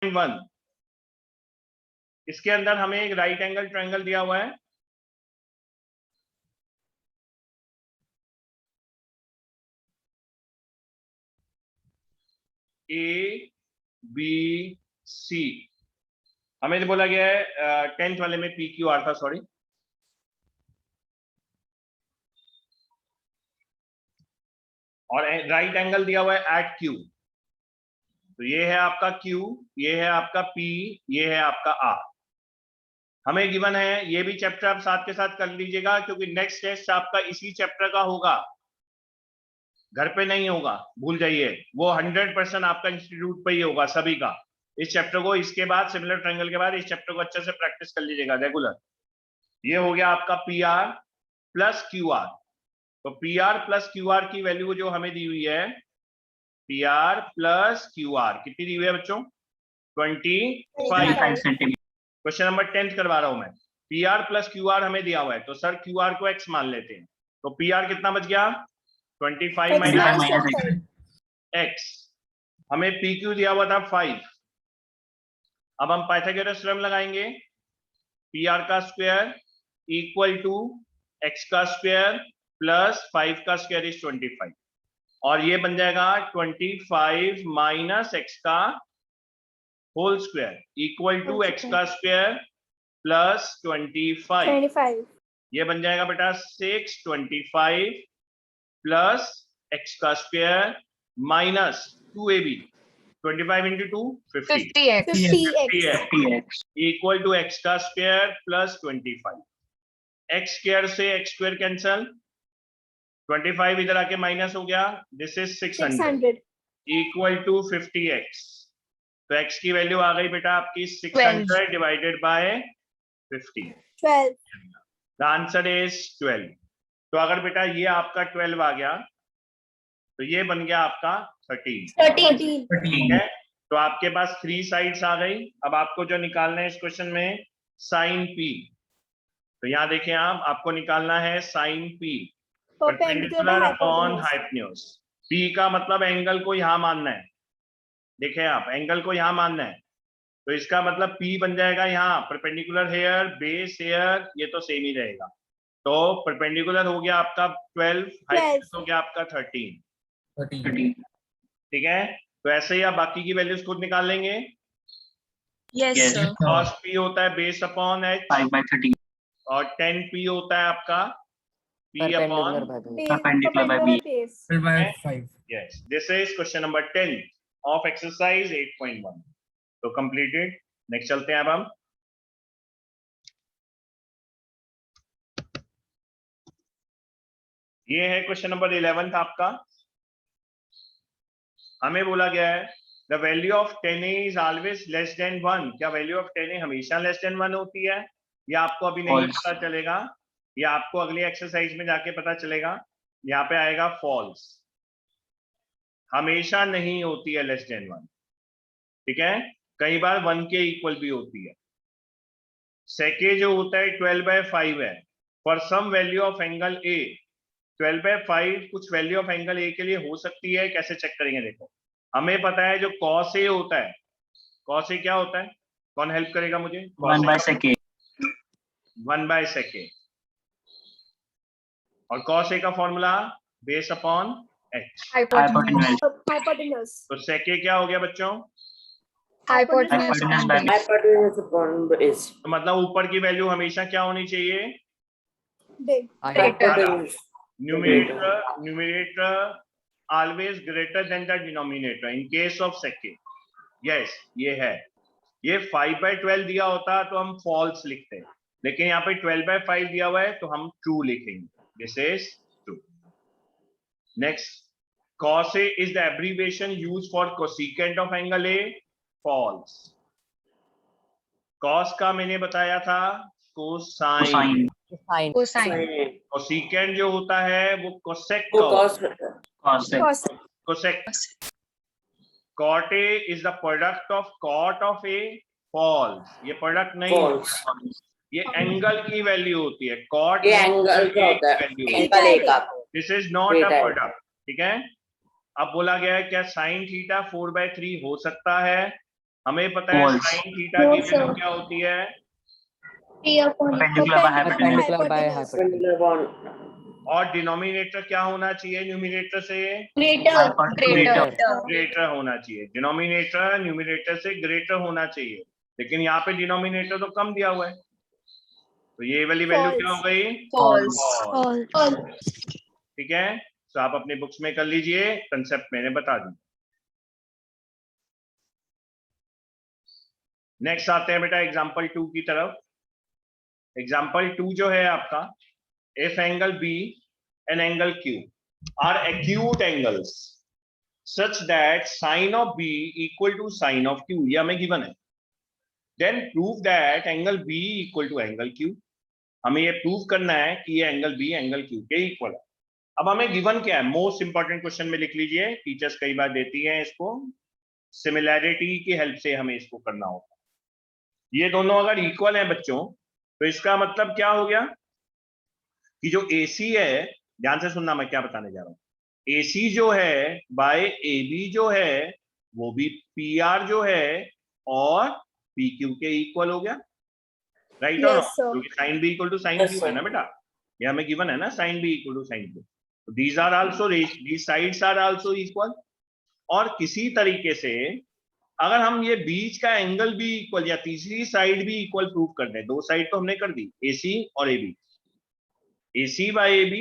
8.1, इसके अंदर हमें एक राइट एंगल ट्रायंगल दिया हुआ है, ए बी सी, हमें तो बोला गया है 10th वाले में पी क्यू आर था, सॉरी, और राइट एंगल दिया हुआ है एट क्यू। तो ये है आपका Q, ये है आपका P, ये है आपका R। हमें गिवन है, ये भी चैप्टर आप साथ के साथ कर लीजिएगा क्योंकि नेक्स्ट टेस्ट आपका इसी चैप्टर का होगा, घर पे नहीं होगा, भूल जाइए, वो 100% आपका इंस्टीट्यूट पे ही होगा सभी का। इस चैप्टर को, इसके बाद सिमिलर ट्रायंगल के बाद इस चैप्टर को अच्छे से प्रैक्टिस कर लीजिएगा रेगुलर। ये हो गया आपका PR प्लस QR। तो PR प्लस QR की वैल्यू जो हमें दी हुई है, PR प्लस QR कितनी दी हुई है बच्चों? 25 सेंटीमीटर। क्वेश्चन नंबर 10 करवा रहा हूं मैं। PR प्लस QR हमें दिया हुआ है, तो सर QR को X मान लेते हैं। तो PR कितना बच गया? 25 माइनस X। हमें PQ दिया हुआ था 5। अब हम पाइथागोरस थ्योरम लगाएंगे। PR का स्क्वायर इक्वल टू X का स्क्वायर प्लस 5 का स्क्वायर इज 25, और ये बन जाएगा 25 माइनस X का whole square equal to X का स्क्वायर प्लस 25। ये बन जाएगा बेटा 625 प्लस X का square minus 2AB, 25 into 2 50x equal to X का स्क्वायर प्लस 25। X स्क्वायर से X स्क्वायर कैंसल, 25 इधर आके माइनस हो गया, this is 600 equal to 50x। तो x की वैल्यू आ गई बेटा आपकी 600 divided by 50, 12। The answer is 12। तो अगर बेटा ये आपका 12 आ गया तो ये बन गया आपका 13। ठीक है, तो आपके पास 3 साइड्स आ गई। अब आपको जो निकालना है इस क्वेश्चन में साइन P, तो यहाँ देखें आप, आपको निकालना है sine P perpendicular upon hypotenuse. P का मतलब एंगल को यहां मानना है, देखें आप, एंगल को यहां मानना है, तो इसका मतलब P बन जाएगा यहाँ परपेंडिकुलर हेयर बेस हेयर, ये तो सेम ही रहेगा। तो परपेंडिकुलर हो गया आपका 12, हाइपोटेन्यूज हो गया आपका 13। ठीक है, तो ऐसे ही आप बाकी की वैल्यूज खुद निकाल लेंगे। Yes sir. cos P होता है बेस अपॉन H 5/13, और 10P होता है आपका P upon perpendicular by base. 12/5. yes, this is question number 10 of exercise 8.1। तो completed। नेक्स्ट चलते हैं अब हम। ये है क्वेश्चन नंबर 11 आपका। हमें बोला गया है the value of 10A is always less than 1। क्या वैल्यू ऑफ 10A हमेशा लेस देन 1 होती है? या आपको अभी नहीं पता चलेगा, या आपको अगली एक्सरसाइज में जाके पता चलेगा। यहाँ पे आएगा फॉल्स, हमेशा नहीं होती है लेस देन 1। ठीक है, कई बार 1 के इक्वल भी होती है। सेके जो होता है 12/5 है for some value of angle A. 12/5 कुछ वैल्यू ऑफ एंगल ए के लिए हो सकती है, कैसे चेक करेंगे? देखो, हमें पता है जो cos A होता है, cos A क्या होता है? कौन हेल्प करेगा मुझे? 1/sec, 1/sec। और cos A का formula base upon H, Hypotenuse. तो sec A क्या हो गया बच्चों? Hypotenuse Hypotenuse upon base. तो मतलब ऊपर की वैल्यू हमेशा क्या होनी चाहिए? Big. Hypotenuse. Numerator always greater than the denominator in case of sec A। yes, ये है। ये 5/12 दिया होता तो हम फॉल्स लिखते हैं, लेकिन यहाँ पे 12/5 दिया हुआ है तो हम ट्रू लिखेंगे, this is true. Next, cos A is the abbreviation used for cosecant of angle A, false। cos का मैंने बताया था कोसाइन, कोसाइन कोसेकेंट जो होता है वो कोसेक वो का cos Cos. Cosec. cot A is the product of cot of A, false। ये प्रोडक्ट नहीं false. होता, ये एंगल की वैल्यू होती है। cot ये एंगल का होता है, एंगल ए का। This is not a Theta। Product. ठीक है, अब बोला गया है क्या sin थीटा 4/3 हो सकता है? हमें पता है False. साइन थीटा की वैल्यू क्या होती है? Perpendicular by hypotenuse. Hypotenuse. Perpendicular bond. और डिनोमिनेटर क्या होना चाहिए न्यूमिनेटर से? Greater. ग्रेटर होना चाहिए। डिनोमिनेटर न्यूमिनेटर से ग्रेटर होना चाहिए, लेकिन यहाँ पे डिनोमिनेटर तो कम दिया हुआ है, तो ये वाली वैल्यू क्या हो गई? False. ठीक है, तो आप अपने बुक्स में कर लीजिए, कंसेप्ट मैंने बता दी। नेक्स्ट आते हैं बेटा एग्जांपल 2 की तरफ। एग्जांपल 2 जो है आपका, if angle B and angle Q are acute angles such that sine of B equal to sine of Q, ये हमें गिवन है, then prove that angle B equal to angle Q. हमें ये प्रूव करना है कि ये एंगल बी एंगल क्यू के इक्वल है। अब हमें गिवन क्या है, मोस्ट इंपॉर्टेंट क्वेश्चन में लिख लीजिए, टीचर्स कई बार देती हैं इसको, सिमिलैरिटी की हेल्प से हमें इसको करना होगा। ये दोनों अगर इक्वल हैं बच्चों, तो इसका मतलब क्या हो गया कि जो AC है, ध्यान से सुनना मैं क्या बताने जा रहा हूं, AC जो है बाय AB जो है वो भी PR जो है और PQ के इक्वल हो गया, राइट? Yes, sir. क्योंकि sine B equal to sine Yes, Q sir. है ना बेटा, ये हमें गिवन है ना, sine B equal to sine Q, तो these are also, these sides are also equal. और किसी तरीके से अगर हम ये बीच का एंगल भी इक्वल या तीसरी साइड भी इक्वल प्रूव कर दें, दो साइड तो हमने कर दी, AC और AB, AC by AB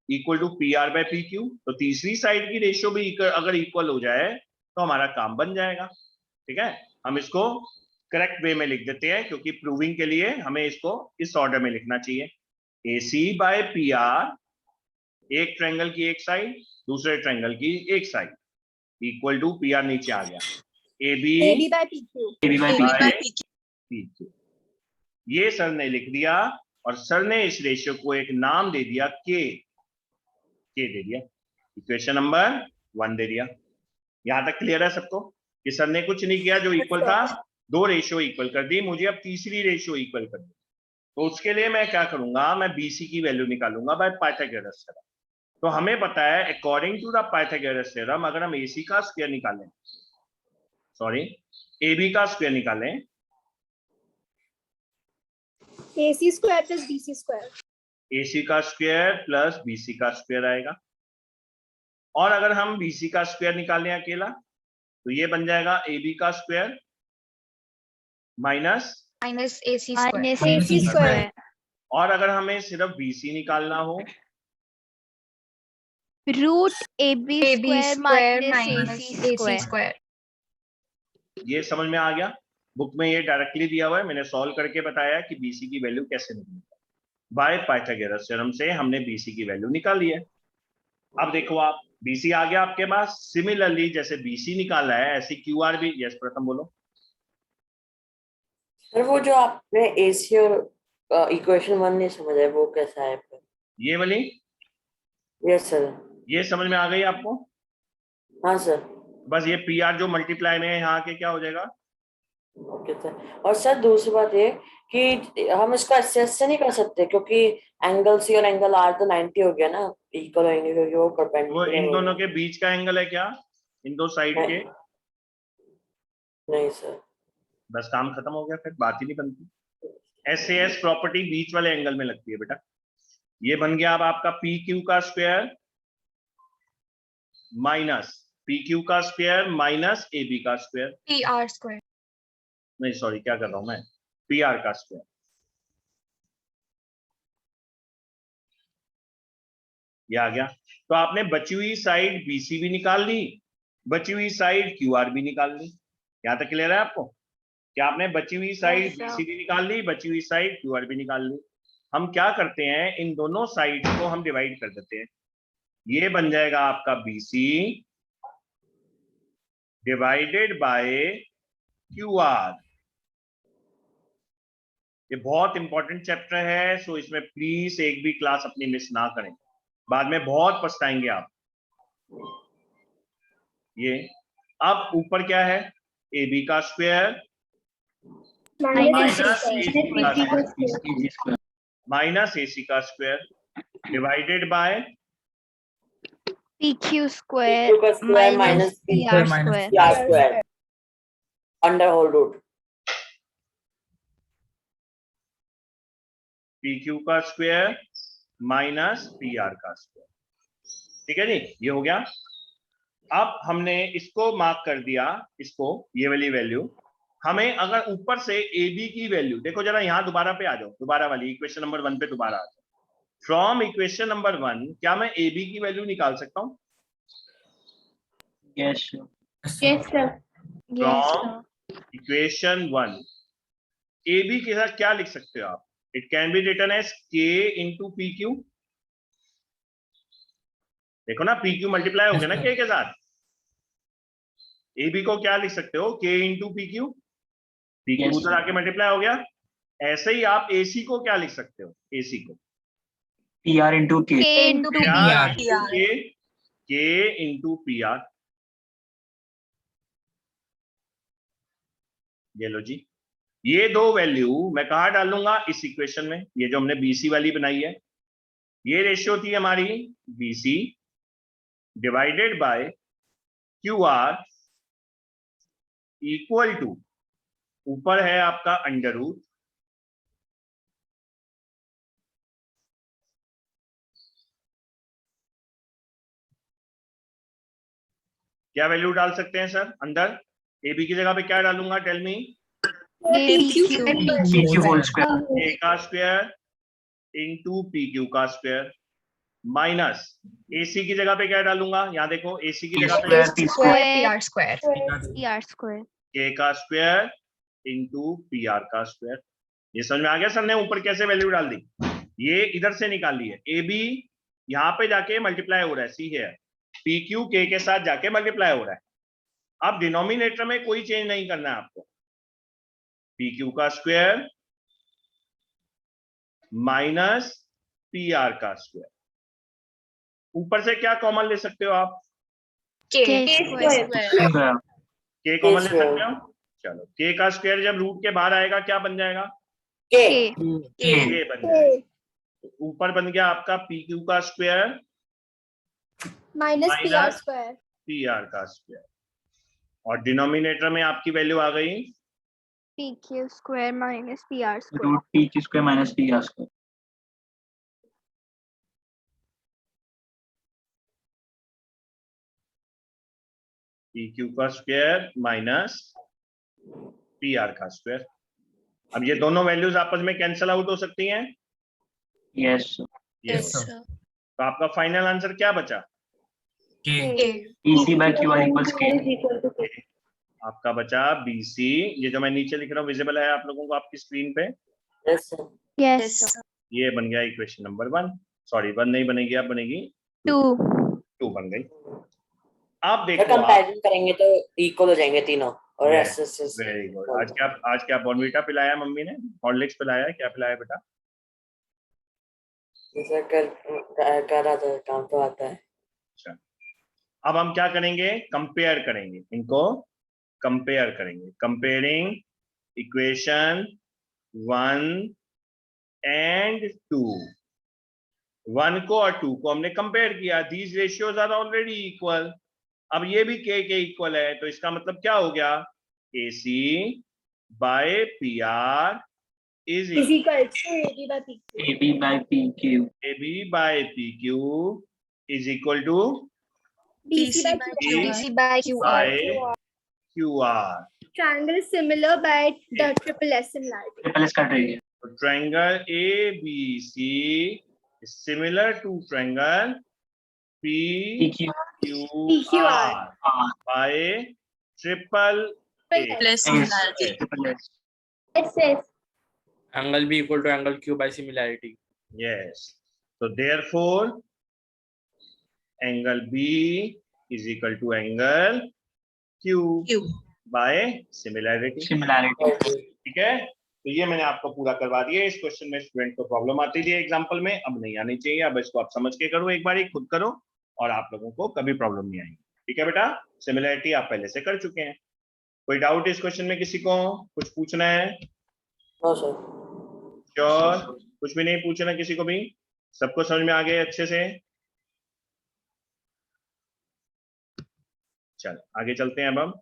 equal to PR by PQ, तो तीसरी साइड की रेशियो भी अगर इक्वल हो जाए तो हमारा काम बन जाएगा। ठीक है, हम इसको करेक्ट वे में लिख देते हैं, क्योंकि प्रूविंग के लिए हमें इसको इस ऑर्डर में लिखना चाहिए। AC बाय PR, एक ट्रायंगल की एक साइड, दूसरे ट्रायंगल की एक साइड, इक्वल टू PR नीचे आ गया, AB by PQ. AB by AB PQ. by PQ. PQ। ये सर ने लिख दिया, और सर ने इस रेशियो को एक नाम दे दिया K दे दिया, इक्वेशन नंबर 1 दे दिया। यहां तक क्लियर है सबको कि सर ने कुछ नहीं किया, जो इक्वल था दो रेशियो इक्वल कर दी, मुझे अब तीसरी रेशियो इक्वल कर दी, तो उसके लिए मैं क्या करूंगा, मैं BC की वैल्यू निकालूंगा बाय पाइथागोरस थ्योरम। तो हमें पता है according to the Pythagoras theorem, अगर हम AC का स्क्वायर निकालें, सॉरी AB का स्क्वायर निकालें, AC square plus BC square. AC का स्क्वायर प्लस BC का स्क्वायर आएगा, और अगर हम BC का स्क्वायर निकालें अकेला, तो ये बन जाएगा AB का square minus, AC square. AC square. और अगर हमें सिर्फ BC निकालना हो, root AB AB square square minus minus AC AC square. square. ये समझ में आ गया? बुक में ये डायरेक्टली दिया हुआ है, मैंने सॉल्व करके बताया कि BC की वैल्यू कैसे निकलेगी। बाय पाइथागोरस थ्योरम से हमने BC की वैल्यू निकाली है। अब देखो आप, BC आ गया आपके पास, सिमिलरली जैसे BC निकाला है ऐसे QR भी। यस प्रथम बोलो। सर वो जो आपने AC और इक्वेशन 1 नहीं समझा है, वो कैसा है? ये वाली, यस सर। ये समझ में आ गई आपको? हाँ सर। बस ये PR जो मल्टीप्लाई में है यहाँ के क्या हो जाएगा? Okay sir. और सर दूसरी बात ये कि हम इसका एक्सेस से नहीं कर सकते, क्योंकि एंगल C और एंगल R तो 90 हो गया ना, इक्वल होंगे, क्योंकि वो वो परपेंडिकुलर इन दोनों के बीच का एंगल है क्या, इन दो साइड के? नहीं सर। बस काम खत्म हो गया, फिर बात ही नहीं बनती। SAS प्रॉपर्टी बीच वाले एंगल में लगती है बेटा। ये बन गया अब आपका PQ का स्क्वायर माइनस PQ का स्क्वायर माइनस AB का स्क्वायर, PR square. नहीं सॉरी क्या कर रहा हूं मैं, PR का स्क्वायर। ये आ गया। तो आपने बची हुई साइड BC भी निकाल ली, बची हुई साइड QR भी निकाल ली। यहां तक क्लियर है आपको कि आपने बची हुई साइड Yes, sir. BC भी निकाल ली, बची हुई साइड QR भी निकाल ली। हम क्या करते हैं, इन दोनों साइड को हम डिवाइड कर देते हैं। ये बन जाएगा आपका BC डिवाइडेड बाय QR। ये बहुत इंपॉर्टेंट चैप्टर है, सो इसमें प्लीज एक भी क्लास अपनी मिस ना करें, बाद में बहुत पछताएंगे आप। ये अब ऊपर क्या है, AB का स्क्वायर Minus माइनस AC का square divided by PQ PQ square का square minus minus PR square. PR square. Under whole root P Q का स्क्वायर माइनस पी आर का स्क्वायर। ठीक है जी, ये हो गया। अब हमने इसको मार्क कर दिया, इसको, ये वाली वैल्यू। हमें अगर ऊपर से ए बी की वैल्यू देखो जरा, यहां दोबारा पे आ जाओ, दोबारा वाली इक्वेशन नंबर 1 पे दोबारा आ जाओ। फ्रॉम इक्वेशन नंबर 1 क्या मैं ए बी की वैल्यू निकाल सकता हूँ? Yes Yes, sir. From equation 1 A B के साथ क्या लिख सकते हो आप? It can be written as K into P Q. देखो ना, पी क्यू मल्टीप्लाई हो गया ना के साथ। ए बी को क्या लिख सकते हो? के into P Q. P Q Yes. उधर आके मल्टीप्लाई हो गया। ऐसे ही आप एसी को क्या लिख सकते हो? एसी को पी आर इंटू के K into PR PR. के इंटू पी आर। ये लो जी, ये दो वैल्यू मैं कहा डालूंगा? इस इक्वेशन में, ये जो हमने बीसी वाली बनाई है। ये रेशियो थी हमारी BC divided by Q R equal to, ऊपर है आपका अंडर रूट, क्या वैल्यू डाल सकते हैं सर अंदर? ए बी की जगह पे क्या डालूंगा? Tell me. PQ. P Q whole square A का स्क्वायर इंटू पी क्यू का स्क्वायर माइनस एसी की जगह पे क्या डालूंगा? यहाँ देखो, एसी की P जगह पे square, P Square PR square. Square. PR square. के का स्क्वायर इंटू पी आर का स्क्वायर। ये समझ में आ गया सर ने ऊपर कैसे वैल्यू डाल दी? ये इधर से निकाल ली है। ए बी यहाँ पे जाके मल्टीप्लाई हो रहा है, सी है। पी क्यू के साथ जाके मल्टीप्लाई हो रहा है। अब डिनोमिनेटर में कोई चेंज नहीं करना है आपको। पी क्यू का स्क्वायर माइनस पी आर का स्क्वायर। ऊपर से क्या कॉमन ले सकते हो आप? K square. square. के कॉमन ले square. सकते हो? चलो, के का स्क्वायर जब रूट के बाहर आएगा क्या बन जाएगा? के K. के बन जाएगा। तो ऊपर बन गया आपका पी क्यू का square Minus PR Minus. square. P R का स्क्वायर, और डिनोमिनेटर में आपकी वैल्यू आ गई PQ square minus PR square. Root P Q square minus P R square P Q का स्क्वायर माइनस पी आर का square. अब ये दोनों वैल्यूज आपस में कैंसिल आउट हो सकती हैं। यस ये Yes, हो। sir. तो आपका फाइनल आंसर क्या बचा? K. E C bye Q are equals के Is equal to K. आपका बचा बीसी। ये जो मैं नीचे लिख रहा हूँ विजिबल है आप लोगों को आपकी स्क्रीन पे? Yes Yes, sir. ये बन गया इक्वेशन नंबर 1। सॉरी 1 नहीं बनेगी, अब बनेगी 2. 2 बन गई। अब देखो आप, कंपैरिजन करेंगे तो इक्वल हो जाएंगे तीनों और Yes. SS very good. आज क्या बॉर्नवीटा पिलाया मम्मी ने? हॉर्लिक्स पिलाया? क्या पिलाया बेटा? कर रहा था, काम तो आता है। अच्छा, अब हम क्या करेंगे? कंपेयर करेंगे, इनको कंपेयर करेंगे। Comparing equation 1 and 2। 1 को और 2 को हमने कंपेयर किया। These ratios are already equal. अब ये भी के इक्वल है, तो इसका मतलब क्या हो गया? AC by P R is Is equal to AB by PQ. A B by P Q AB बाय PQ is equal to BC by QR. BC by QR. बाय QR। Triangle is similar by the triple S similarity. Triple S cut रही है triangle ABC is similar to triangle P Q PQR by triple A Plus similarity. Triple S SS. Angle B equal to angle Q by similarity. Yes. So therefore, angle B is equal to angle Q Q. by similarity. Similarity ठीक है, तो ये मैंने आपको पूरा करवा दिया। इस क्वेश्चन में स्टूडेंट को प्रॉब्लम आती थी एग्जाम्पल में, अब नहीं आनी चाहिए। अब इसको आप समझ के करो, एक बार खुद करो और आप लोगों को कभी प्रॉब्लम नहीं आएगी। ठीक है बेटा, सिमिलैरिटी आप पहले से कर चुके हैं। कोई डाउट इस क्वेश्चन में किसी को? कुछ पूछना है? No sir sure? कुछ भी नहीं पूछना किसी को भी? सबको समझ में आ गए अच्छे से? चलो आगे चलते हैं अब हम।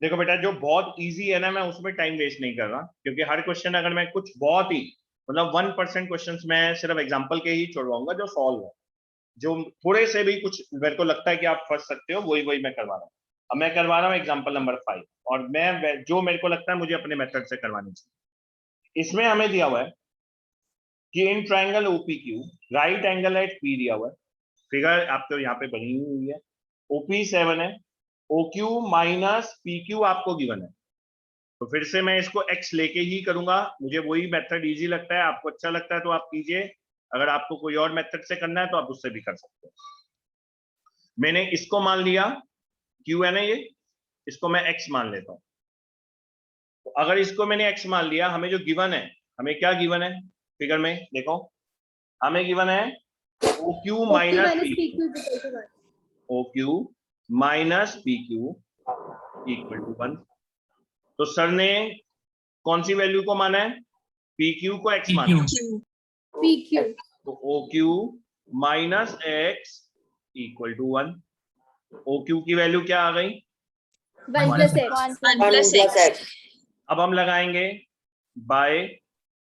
देखो बेटा, जो बहुत इजी है ना, मैं उसमें टाइम वेस्ट नहीं कर रहा, क्योंकि हर क्वेश्चन अगर मैं कुछ बहुत ही मतलब 1% क्वेश्चन मैं सिर्फ एग्जांपल के ही छोड़वाऊंगा जो सॉल्व है, जो थोड़े से भी कुछ मेरे को लगता है कि आप फंस सकते हो, वही मैं करवा रहा हूँ। अब मैं करवा रहा हूँ एग्जांपल नंबर 5, और मैं जो मेरे को लगता है मुझे अपने मेथड से करवानी चाहिए। इसमें हमें दिया हुआ है कि in triangle OPQ right angle at P दिया हुआ है, फिगर आपको यहाँ पे बनी हुई है, OP 7 है, OQ माइनस PQ आपको गिवन है। तो फिर से मैं इसको x लेके ही करूंगा, मुझे वही मेथड इजी लगता है, आपको अच्छा लगता है तो आप कीजिए, अगर आपको कोई और मेथड से करना है तो आप उससे भी कर सकते हो। मैंने इसको मान लिया Q है ना, ये इसको मैं x मान लेता हूं। तो अगर इसको मैंने x मान लिया, हमें जो गिवन है, हमें क्या गिवन है फिगर में देखो, हमें गिवन है OQ minus OQ minus PQ equal to 1। तो सर ने कौन सी वैल्यू को माना है? PQ को x माना है। PQ तो OQ minus x equal to 1। OQ की वैल्यू क्या आ गई? 1 plus x 1 plus x. अब हम लगाएंगे बाय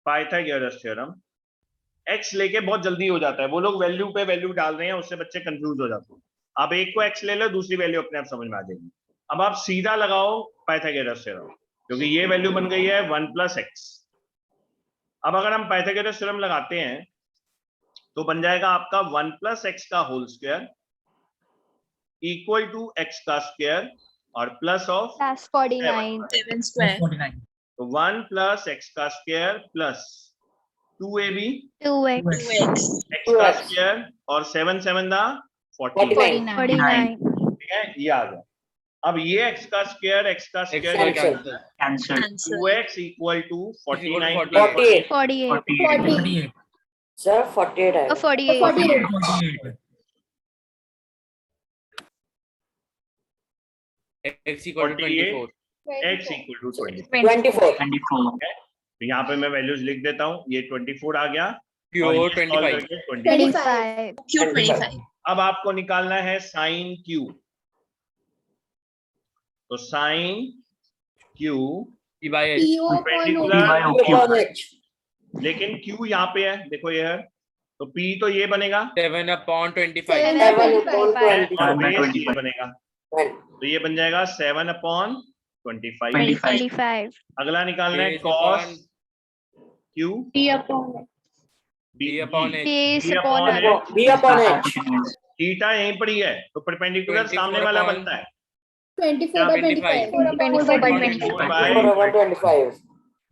पाइथागोरस थ्योरम। x लेके बहुत जल्दी हो जाता है, वो लोग वैल्यू पे वैल्यू डाल रहे हैं, उससे बच्चे कंफ्यूज हो जाते हैं। आप एक को x ले लो, दूसरी वैल्यू अपने आप समझ में आ जाएगी। अब आप सीधा लगाओ पाइथागोरस थ्योरम, क्योंकि ये वैल्यू बन गई है 1 plus x। अब अगर हम पाइथागोरस थ्योरम लगाते हैं तो बन जाएगा आपका 1 plus x का whole square equal to x का स्क्वायर और प्लस ऑफ Plus 49. 7 square. 49. तो 1 plus x का square plus 2ab 2x. 2x. x का स्क्वायर और 7 7 दा 40। 49. 49. ठीक है, ये आ गया। अब ये x का square X cancel, cancel. Cancelled. Cancel. 2x equal to 49 48. 48. 48. Sir 48 आएगा। 48. 48. X equal to 24. x equal to 20। 24. 24. तो यहाँ पे मैं वैल्यूज लिख देता हूँ, ये 24 आ गया Q और ये solve 25. करके 20। 25. Q 25. अब आपको निकालना है साइन Q। तो sign Q P by H. PO upon perpendicular, by OQ. OQ. Upon H. लेकिन Q यहाँ पे है, देखो ये है, तो P तो ये बनेगा 7 upon 25. 7 7 upon upon 25. और 7 by base ये 25. बनेगा, 25. तो ये बन जाएगा 7 upon 25। 25. 25. अगला निकालना है Base cos upon Q P upon B upon H. Base B upon upon H. H। B upon H. Theta यहीं पर ही है, तो परपेंडिकुलर 24 सामने वाला upon बनता है 24 by 25. 24 by 24 25. by 4 upon 25.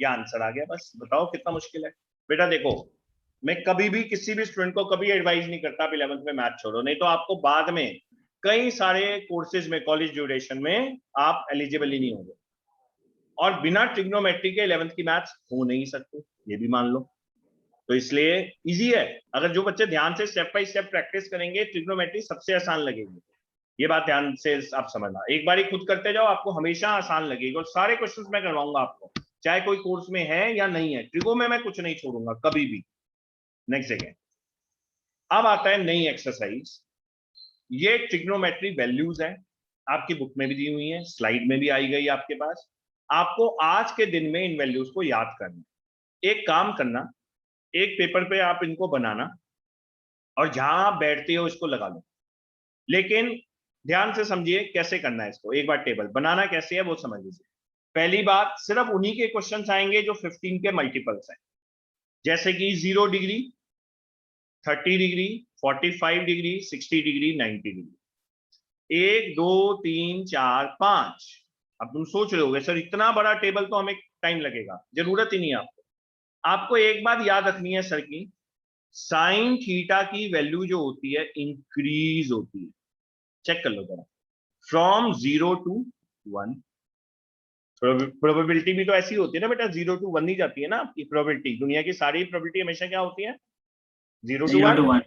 ये आंसर आ गया। बस बताओ कितना मुश्किल है। बेटा देखो, मैं कभी भी किसी भी स्टूडेंट को कभी एडवाइस नहीं करता आप 11th में मैथ छोड़ो, नहीं तो आपको बाद में कई सारे कोर्सेज में कॉलेज ड्यूरेशन में आप एलिजिबल ही नहीं होंगे, और बिना ट्रिग्नोमेट्री के 11th की मैथ्स हो नहीं सकते, ये भी मान लो। तो इसलिए इजी है, अगर जो बच्चे ध्यान से स्टेप बाय स्टेप प्रैक्टिस करेंगे, ट्रिग्नोमेट्री सबसे आसान लगेगी। ये बात ध्यान से आप समझना, एक बार ही खुद करते जाओ, आपको हमेशा आसान लगेगी, और सारे क्वेश्चंस मैं करवाऊंगा आपको, चाहे कोई कोर्स में है या नहीं है। ट्रिगो में मैं कुछ नहीं छोड़ूंगा कभी भी। नेक्स्ट जगह अब आता है नई एक्सरसाइज, ये ट्रिग्नोमेट्री वैल्यूज है, आपकी बुक में भी दी हुई है, स्लाइड में भी आई गई आपके पास। आपको आज के दिन में इन वैल्यूज को याद करना। एक काम करना, एक पेपर पे आप इनको बनाना और जहां आप बैठते हो इसको लगा लो, लेकिन ध्यान से समझिए कैसे करना है इसको। एक बार टेबल बनाना कैसे है वो समझ लीजिए। पहली बात, सिर्फ उन्हीं के क्वेश्चंस आएंगे जो 15 के मल्टीपल्स हैं, जैसे कि 0 degree, 30 degree, 45 degree, 60 degree, 90 degree. 1 2 3 4 5। अब तुम सोच रहे होगे सर इतना बड़ा टेबल तो हमें टाइम लगेगा, जरूरत ही नहीं है आपको। आपको एक बात याद रखनी है सर की, साइन थीटा की वैल्यू जो होती है इंक्रीज होती है। चेक कर लो जरा, फ्रॉम 0 to 1। प्रोबेबिलिटी भी तो ऐसी होती है ना बेटा, 0 to 1 ही जाती है ना आपकी प्रोबेबिलिटी। दुनिया की सारी प्रोबेबिलिटी हमेशा क्या होती है? 0 to 1। 0 to 1.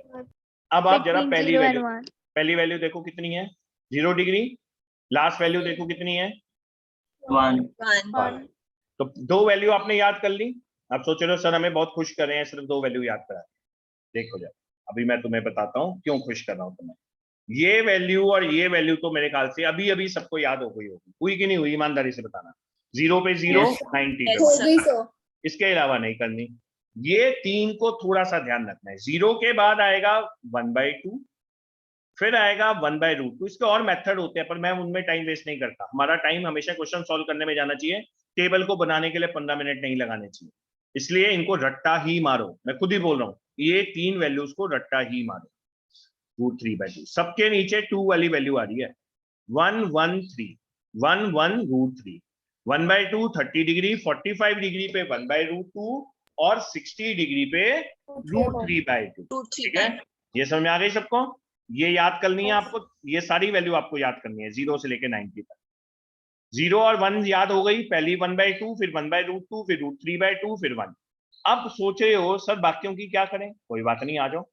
अब आप जरा Between पहली 0 वैल्यू, and 1. पहली वैल्यू देखो कितनी है, 0 डिग्री। लास्ट वैल्यू देखो कितनी है, 1. 1. तो 2 वैल्यू आपने याद कर ली। आप सोच रहे हो सर हमें बहुत खुश कर रहे हैं, सिर्फ 2 वैल्यू याद करा। देखो जरा, अभी मैं तुम्हें बताता हूँ क्यों खुश कर रहा हूँ तुम्हें। ये वैल्यू और ये वैल्यू तो मेरे ख्याल से अभी अभी सबको याद हो गई होगी, हुई कि नहीं हुई, ईमानदारी से बताना। 0 पे 0, Yes. 90 पे हो 1, गई सर। इसके अलावा नहीं करनी। ये 3 को थोड़ा सा ध्यान रखना है। 0 के बाद आएगा 1/2, फिर आएगा 1/√2। इसके और मेथड होते हैं पर मैं उनमें टाइम वेस्ट नहीं करता। हमारा टाइम हमेशा क्वेश्चन सॉल्व करने में जाना चाहिए, टेबल को बनाने के लिए 15 मिनट नहीं लगाने चाहिए। इसलिए इनको रट्टा ही मारो, मैं खुद ही बोल रहा हूँ, ये 3 वैल्यूज को रट्टा ही मारो। √3/2 सबके नीचे 2 वाली वैल्यू आ रही है। 113 1 1/2 30 डिग्री, 45 डिग्री पे 1/√2 और 60 डिग्री पे √3/2। ठीक है, ये समझ में आ गई सबको? ये याद करनी है आपको, ये सारी वैल्यू आपको याद करनी है 0 से लेके 90 तक। 0 और 1 याद हो गई, पहली 1/2, फिर 1/√2, फिर √3/2, फिर 1। अब सोच रहे हो सर बाकियों की क्या करें? कोई बात नहीं, आ जाओ।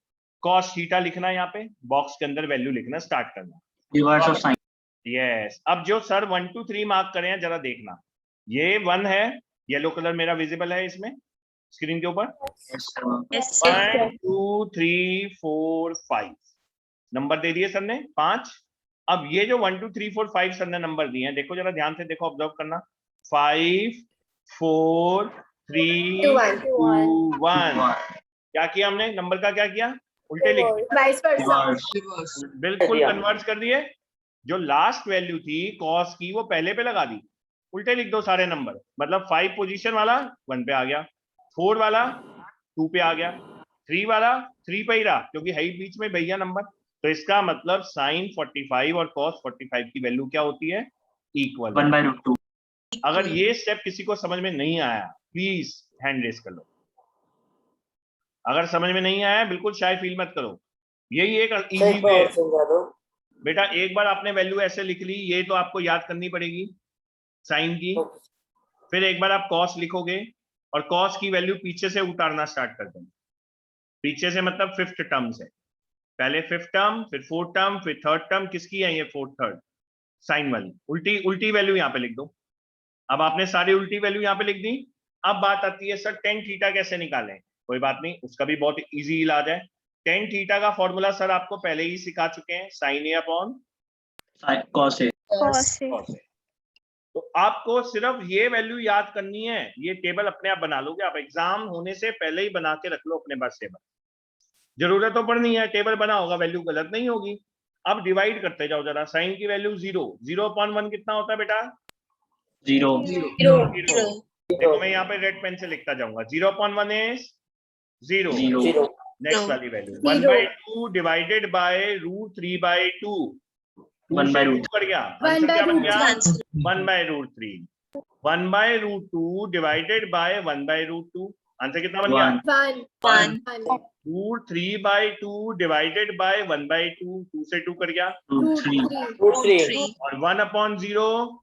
cos थीटा लिखना है यहाँ पे, बॉक्स के अंदर वैल्यू लिखना स्टार्ट करना। Reverse of sin. यस, अब जो सर 1 2 3 मार्क करें हैं जरा देखना। ये 1 है, येलो कलर मेरा विजिबल है इसमें स्क्रीन के ऊपर। Yes, sir. 1 2 3 4 5 नंबर दे दिए सर ने 5। अब ये जो 1 2 3 4 5 सर ने नंबर दिए हैं, देखो जरा ध्यान से देखो, ऑब्जर्व करना। 5 4 3 2 1। क्या किया हमने? नंबर का क्या किया? उल्टे लिख दिया। Vice versa. Reverse. बिल्कुल दिया। कन्वर्ट कर दिए। जो लास्ट वैल्यू थी कॉस की वो पहले पे लगा दी, उल्टे लिख दो सारे नंबर। मतलब 5 पोजीशन वाला 1 पे आ गया, 4 वाला 2 पे आ गया, 3 वाला 3 पे ही रहा क्योंकि है ही बीच में भैया नंबर। तो इसका मतलब साइन 45 और कॉस 45 की वैल्यू क्या होती है? इक्वल। 1/√2. अगर ये स्टेप किसी को समझ में नहीं आया प्लीज हैंड रेस कर लो। अगर समझ में नहीं आया बिल्कुल शाय फील मत करो, यही एक सर इजी एक वे बार है। और समझा दो। बेटा एक बार आपने वैल्यू ऐसे लिख ली, ये तो आपको याद करनी पड़ेगी साइन की। फिर एक बार आप कॉस लिखोगे और कॉस की वैल्यू पीछे से उतारना स्टार्ट कर देंगे। पीछे से मतलब 5th टर्म से, पहले 5th टर्म, फिर 4th टर्म, फिर 3rd टर्म। किसकी है ये? 4th 3rd साइन वाली। उल्टी उल्टी वैल्यू यहाँ पे लिख दो। अब आपने सारी उल्टी वैल्यू यहाँ पे लिख दी। अब बात आती है सर tan थीटा कैसे निकालें? कोई बात नहीं, उसका भी बहुत इजी इलाज है। tan थीटा का फॉर्मूला सर आपको पहले ही सिखा चुके हैं, sin A upon Cos A. Cos A. cos A। तो आपको सिर्फ ये वैल्यू याद करनी है, ये टेबल अपने आप बना लोगे आप। एग्जाम होने से पहले ही बना के रख लो अपने पास टेबल, जरूरत तो पड़नी है, टेबल बना होगा, वैल्यू गलत नहीं होगी। अब डिवाइड करते जाओ जरा। साइन की वैल्यू 0, 0/1 कितना होता है बेटा? 0. 0। देखो मैं यहाँ पे रेड पेन से लिखता जाऊंगा। 0/1 इज 0। 0. नेक्स्ट वाली वैल्यू 0। 1/2 divided by √3/2। 2 से 2 1/√3. कर गया, 1 आंसर क्या बन by गया? √3. 1/√3। 1/√2 डिवाइडेड बाय 1/√2, आंसर कितना बन गया? 1 √3/2 डिवाइडेड बाय 1/2, 2 से 2 कर गया। 3. √3. और 1/0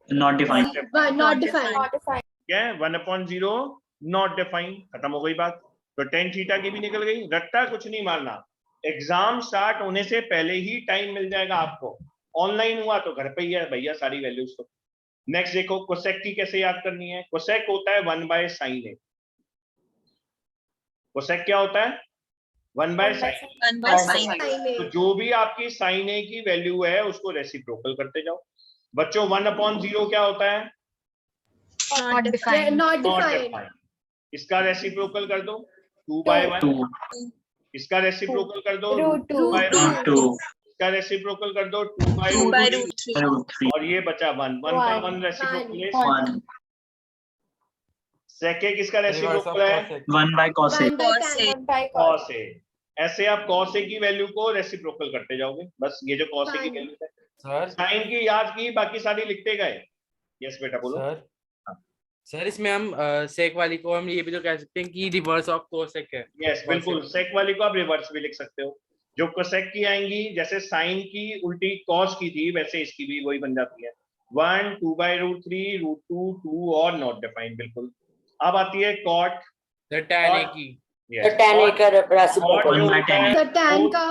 Not defined. not defined. क्या है? 1/0 नॉट डिफाइंड। खत्म हो गई बात। तो tan थीटा की भी निकल गई। रट्टा कुछ नहीं मारना, एग्जाम स्टार्ट होने से पहले ही टाइम मिल जाएगा आपको। ऑनलाइन हुआ तो घर पे ही है भैया सारी वैल्यूज तो। नेक्स्ट देखो कोसेक की कैसे याद करनी है। कोसेक होता है 1/sin A। कोसेक क्या होता है? 1/sin A। तो जो भी आपकी sin A की वैल्यू है उसको रेसिप्रोकल करते जाओ। बच्चों 1/0 क्या होता है? Not defined. Not Not defined. defined। इसका रेसिप्रोकल कर दो 2/1। 2. इसका रेसिप्रोकल कर दो √2. 2/√2। 2. इसका रेसिप्रोकल कर दो 2/√3। √3. और ये बचा 1 1/1 रेसिप्रोकल है। 1. सेके किसका रेसिप्रोकल है? 1/cos A. 1 by cos A। ऐसे आप cos A की वैल्यू को रेसिप्रोकल करते जाओगे। बस ये जो cos A की वैल्यू है, सर साइन की याद की, बाकी सारी लिखते गए। यस बेटा बोलो। सर सर इसमें हम सेक वाली को हम ये भी तो कह सकते हैं कि रिवर्स ऑफ कोसेक है। यस बिल्कुल, सेक वाली को आप रिवर्स भी लिख सकते हो। जो कोसेक की आएंगी, जैसे साइन की उल्टी cos की थी, वैसे इसकी भी वही बन जाती है। 1 2/√3 √2 2 और नॉट डिफाइंड। बिल्कुल। अब आती है cot। सर tan A की। Yes, tan A का cot रेसिप्रोकल। जो 1/tan होता है The tan वो का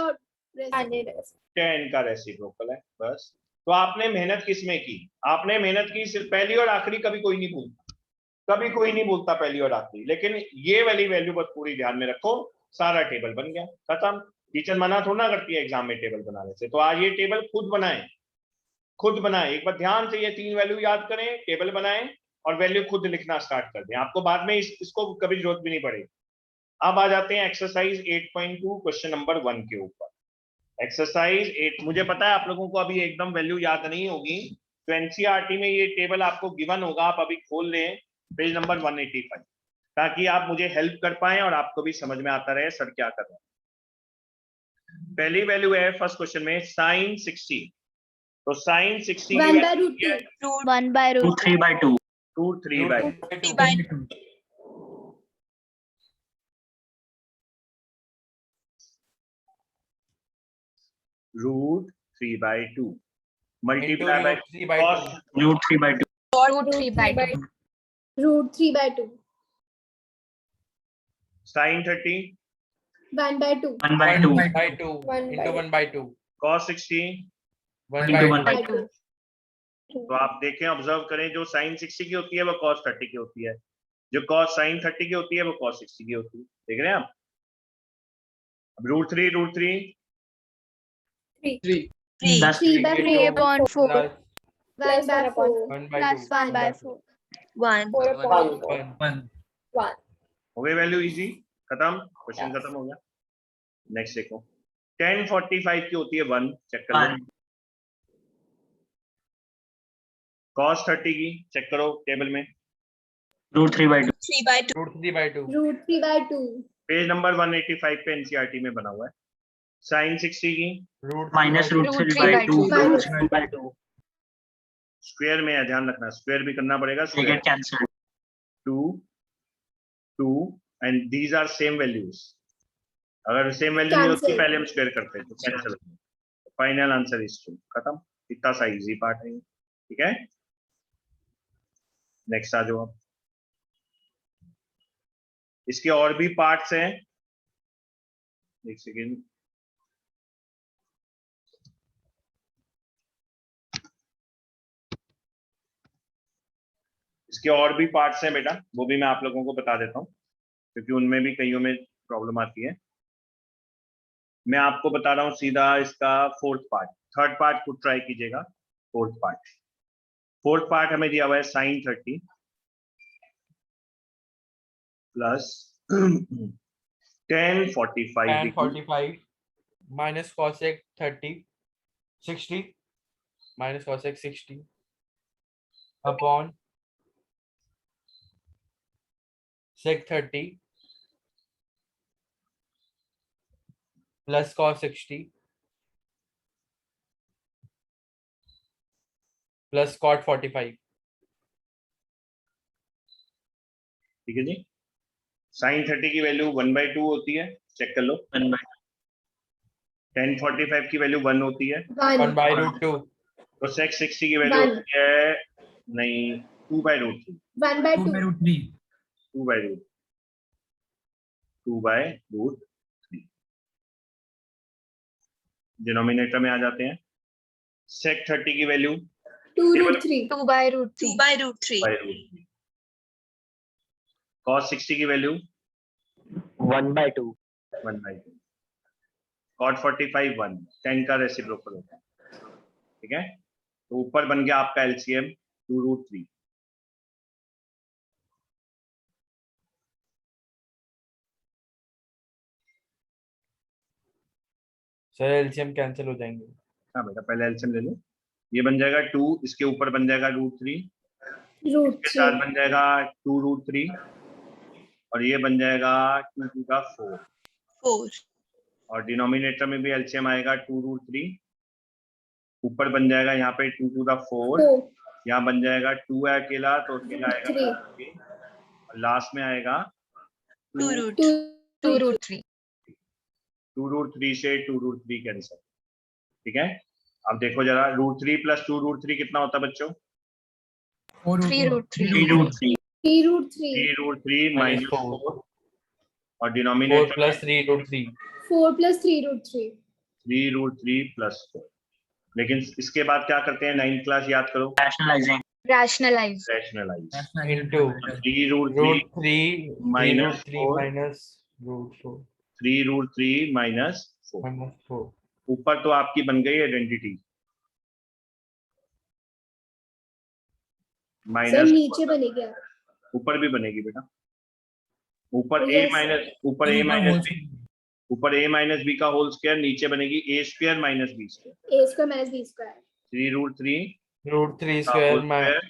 tan का रेसिप्रोकल है। बस। तो आपने मेहनत किसमें की? आपने मेहनत की सिर्फ पहली और आखिरी। कभी कोई नहीं भूलता, कभी कोई नहीं भूलता पहली और आखिरी। लेकिन ये वाली वैल्यू बस पूरी ध्यान में रखो, सारा टेबल बन गया, खत्म। टीचर मना थोड़ा करती है एग्जाम में टेबल बनाने से, तो आज ये टेबल खुद बनाएं, खुद बनाएं। एक बार ध्यान से ये 3 वैल्यू याद करें, टेबल बनाएं और वैल्यू खुद लिखना स्टार्ट कर दें, आपको बाद में इसको कभी जरूरत भी नहीं पड़ेगी। अब आ जाते हैं एक्सरसाइज 8.2 क्वेश्चन नंबर 1 के ऊपर। एक्सरसाइज 8, मुझे पता है आप लोगों को अभी एकदम वैल्यू याद नहीं होगी, तो एनसीईआरटी में ये टेबल आपको गिवन होगा, आप अभी खोल लें पेज नंबर 185, ताकि आप मुझे हेल्प कर पाए और आपको भी समझ में आता रहे सर क्या कर रहे हैं। पहली वैल्यू है फर्स्ट क्वेश्चन में sin 60, तो sin 60 1 by root 2. 1 by root 2 3 by 2 2 3 by 3 by 2 root 3 by 2 into multiply by root 3 by cos 2 root 3 by 2 root 3 by 2. Root 3 by 2. sin 30 1 by 2. 1 by 2 1 by 2 1 into by 1 by 2 cos 60। 1 into by 1 by 2 तो आप देखें, observe करें, जो sin 60 की होती है वो cos 30 की होती है, जो cos sin 30 की होती है वो cos 60 की होती है, देख रहे हैं आप। अब root 3 plus 3 by 3 upon 4 plus 1 by 4. 1 by Plus 2 1 by 4. 1 4 upon 1 1 1. हो गई वैल्यू इजी, खत्म, क्वेश्चन Yes. खत्म हो गया। नेक्स्ट देखो 1045 की होती है 1, चेक कर लो। 1 cos 30 की चेक करो टेबल में, root 3 by 2 root 3 by 2 Root 3 by 2. Page number 185 पे एनसीईआरटी में बना हुआ है। sin 60 की root minus root 3 by 2 root 3 by 2 square में है, ध्यान रखना, स्क्वायर भी करना पड़ेगा, they square get cancelled 2 2 and these are same values. अगर सेम वैल्यू नहीं होती Cancel. पहले हम स्क्वायर करते हैं, तो कैंसिल। फाइनल आंसर इज 2, खत्म। इतना सा इजी पार्ट है ये, ठीक है। नेक्स्ट आ जाओ आप, इसके और भी पार्ट्स हैं, एक सेकेंड। इसके और भी पार्ट्स हैं बेटा, वो भी मैं आप लोगों को बता देता हूँ, क्योंकि उनमें भी कईयों में प्रॉब्लम आती है। मैं आपको बता रहा हूँ सीधा इसका फोर्थ पार्ट, थर्ड पार्ट खुद ट्राई कीजिएगा। फोर्थ पार्ट हमें दिया हुआ है sin 30 plus 1045 and 45 minus cosec 30 60 minus cosec 60 upon sec 30 plus cos 60 plus cot 45 ठीक है जी। sin 30 की वैल्यू 1/2 होती है, चेक कर लो। 1 by 1045 की वैल्यू 1 होती है, 1 1. by root 2 तो sec 60 की वैल्यू 1. होती है नहीं 2/√3 1 by 2. 2/√3 डिनोमिनेटर में आ जाते हैं। sec 30 की value 2 root 3. 2 by root 3 √3, cos 60 की वैल्यू 1 by 2 1/2, cot 45 1, 10 का रेसिप्रोकल होता है, ठीक है। तो ऊपर बन गया आपका एलसीएम 2√3। सर एलसीएम कैंसिल हो जाएंगे। हाँ बेटा, पहले एलसीएम ले लो, ये बन जाएगा 2, इसके ऊपर बन जाएगा √3, Root इसके साथ 3. बन जाएगा 2√3 और ये बन जाएगा 2 2 का 4 और डिनोमिनेटर में भी एलसीएम आएगा 2√3, ऊपर बन जाएगा यहाँ पे 2 2 का 4, 4. यहाँ बन जाएगा 2 है अकेला, तो अकेला आएगा 3. 3 और लास्ट में आएगा 2 2 root 3 2√3 से 2√3 कैंसिल, ठीक है। अब देखो जरा, √3 प्लस 2√3 कितना होता है बच्चों? 3 root 3 3 root 3 3 root 3. 3√3 Minus -4 4. और 4 denominator plus 3 root 3 4 plus 3 root 3. 3√3 plus 4। लेकिन इसके बाद क्या करते हैं, 9th क्लास याद करो, rationalizing rationalize rationalize. into 3√3 root 3 minus root 3 4. minus root 4 3√3 minus 4। -4. ऊपर तो आपकी बन गई आइडेंटिटी सर माइनस, नीचे बनेगी आप। ऊपर भी बनेगी बेटा, ऊपर Yes, a माइनस, ऊपर a माइनस b, ऊपर a माइनस b का होल स्क्वायर, नीचे बनेगी a square minus b square. a square minus b square। 3√3 √3 का square होल स्क्वायर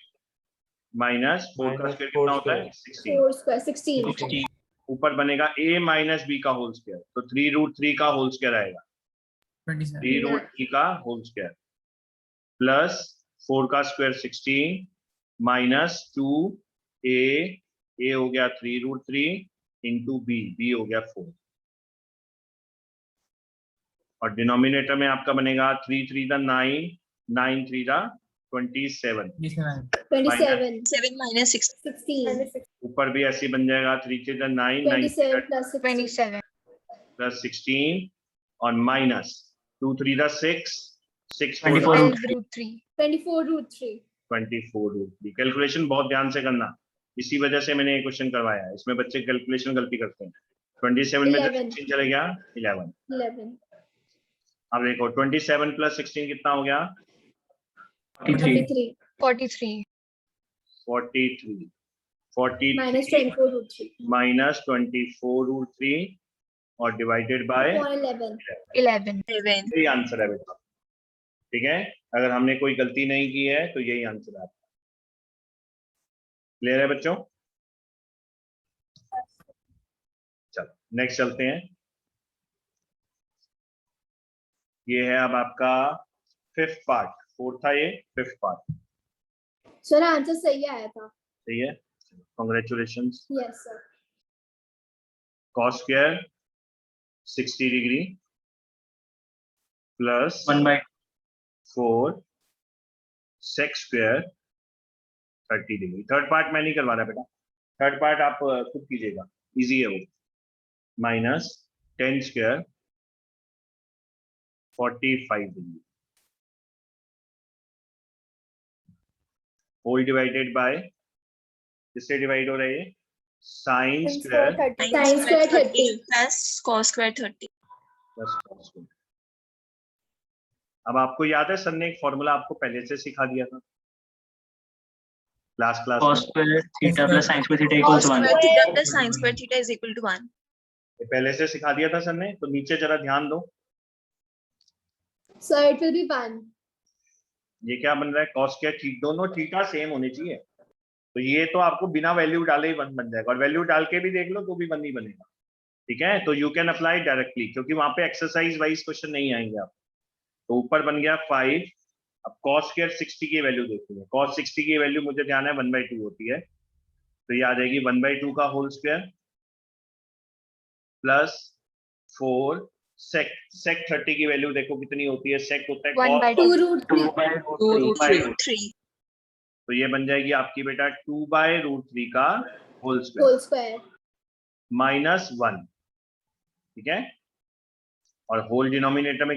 माइनस 4 का minus स्क्वायर 4 कितना होता है? square. 16। 4 square 16। 16. ऊपर बनेगा a माइनस b का होल स्क्वायर, तो 3√3 का होल स्क्वायर आएगा, 3√3 का होल स्क्वायर प्लस 4 का स्क्वायर 16 माइनस 2a हो गया 3√3 इंटू b हो गया 4, और डिनोमिनेटर में आपका बनेगा 3 3 दा 9, 9 3 दा 27, 27 7 minus 6. 16 ऊपर भी ऐसे ही बन जाएगा 3 3 दा 9, 9 27 plus 16 27. प्लस 16 और माइनस 2 3 दा 6, 6 4 24 12√3. 24√3। 24√3। कैलकुलेशन बहुत ध्यान से करना, इसी वजह से मैंने ये क्वेश्चन करवाया है, इसमें बच्चे कैलकुलेशन गलती करते हैं। 27 में 11 16 चले गया 11। 11 अब देखो 27 प्लस 16 कितना हो गया? 33 43. 43, 43 minus 24√3 माइनस 24√3 और डिवाइडेड बाय 11। 11. यही आंसर है बेटा, ठीक है। अगर हमने कोई गलती नहीं की है तो यही आंसर है आपका। क्लियर है बच्चों? चलो नेक्स्ट चलते हैं। ये है अब आपका फिफ्थ पार्ट, फोर्थ था ये, फिफ्थ पार्ट। सर आंसर सही आया था। सही है, congratulations. Yes sir. Cos square 60 degree plus 1/4 sec square 30 degree. Third part मैं नहीं करवा रहा बेटा, थर्ड पार्ट आप खुद कीजिएगा, इजी है वो। Minus 10 square 45 degree whole divided by, किससे डिवाइड हो रहा है ये? Sine square Sin square 30 plus cos square 30. Plus cos square. अब आपको याद है सर ने एक फॉर्मूला आपको पहले से सिखा दिया था लास्ट क्लास cos में, square theta plus sin square theta equals Cos 1. square theta plus sin square theta is equal to 1. ये पहले से सिखा दिया था सर ने, तो नीचे जरा ध्यान दो, so it will be 1। ये क्या बन रहा है? कॉस स्क्वायर थीटा, दोनों थीटा सेम होने चाहिए, तो ये तो आपको बिना वैल्यू डाले ही 1 बन जाएगा, और वैल्यू डाल के भी देख लो तो भी 1 ही बनेगा, ठीक है। तो यू कैन अप्लाई डायरेक्टली, क्योंकि वहां पे एक्सरसाइज वाइज क्वेश्चन नहीं आएंगे आप। तो ऊपर बन गया 5। अब cos स्क्वायर 60 की वैल्यू देखेंगे, cos 60 की वैल्यू मुझे ध्यान है 1/2 होती है, तो ये आ जाएगी 1/2 का होल स्क्वायर प्लस 4 sec 30 की वैल्यू देखो कितनी होती है, sec होता है 1/2. 2√3 2√3. तो ये बन जाएगी आपकी बेटा 2/√3 का होल स्क्वायर whole square। -1, ठीक है। और होल डिनोमिनेटर में